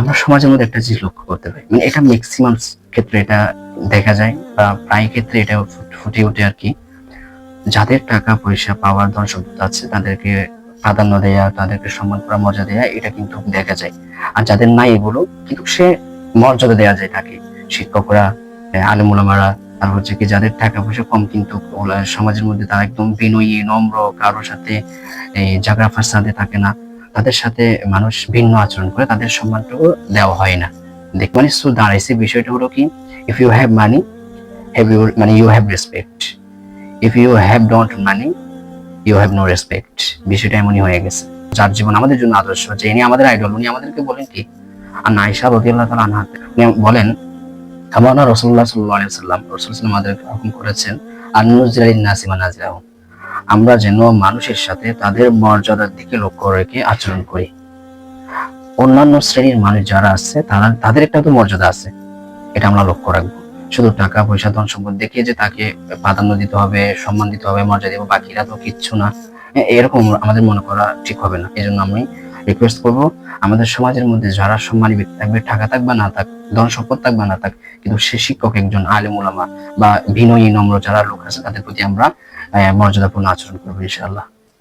আমরা সমাজের মধ্যে একটা জিনিস লক্ষ্য করতে পারি, মানে এটা ম্যাক্সিমাম ক্ষেত্রে এটা দেখা যায় বা প্রায় ক্ষেত্রে এটা ফুটে ওঠে আর কি। যাদের টাকা পয়সা পাওয়ার ধন সম্পদ আছে তাদেরকে প্রাধান্য দেয়া, তাদেরকে সম্মান করা, মর্যাদা দেয়া, এটা কিন্তু দেখা যায়। আর যাদের নাই এগুলো কিন্তু সে মর্যাদা দেয়া যায় তাকে। শিক্ষকরা, আলেম ওলামারা, আর হচ্ছে কি যাদের টাকা পয়সা কম কিন্তু সমাজের মধ্যে তারা একদম বিনয়ী, নম্র, কারোর সাথে এই ঝগড়া ফাসাদে থাকে না, তাদের সাথে মানুষ ভিন্ন আচরণ করে, তাদের সম্মানটুকু দেওয়া হয় না। দেখ মানে দাঁড়াইছে বিষয়টা হলো কি, if you have money, have you মানে you have respect, if you have don't money you have no respect. বিষয়টা এমনই হয়ে গেছে। যার জীবন আমাদের জন্য আদর্শ, যে ইনি আমাদের আইডল, উনি আমাদেরকে বলেন কি, আর আয়েশা রাদিয়াল্লাহু তাআলা আনহা উনি বলেন, আমানা রাসূলুল্লাহ সাল্লাল্লাহু আলাইহি ওয়াসাল্লাম, রাসূল সাল্লাল্লাহু আলাইহি ওয়াসাল্লাম আমাদেরকে হুকুম করেছেন, আন নুযিলিন নাসি মানাজিলাহুম, আমরা যেন মানুষের সাথে তাদের মর্যাদার দিকে লক্ষ্য রেখে আচরণ করি। অন্যান্য শ্রেণীর মানুষ যারা আছে তাদের একটা তো মর্যাদা আছে, এটা আমরা লক্ষ্য রাখবো। শুধু টাকা পয়সা ধন সম্পদ দেখিয়ে যে তাকে প্রাধান্য দিতে হবে, সম্মান দিতে হবে, মর্যাদা দিব, বাকিরা তো কিচ্ছু না, এরকম আমাদের মনে করা ঠিক হবে না। এই জন্য আমি রিকোয়েস্ট করবো, আমাদের সমাজের মধ্যে যারা সম্মানী ব্যক্তি থাকবে, টাকা থাক বা না থাক, ধন সম্পদ থাক বা না থাক, কিন্তু সে শিক্ষক একজন, আলেম ওলামা বা বিনয়ী নম্র যারা লোক আছে, তাদের প্রতি আমরা মর্যাদাপূর্ণ আচরণ করবো ইনশাআল্লাহ।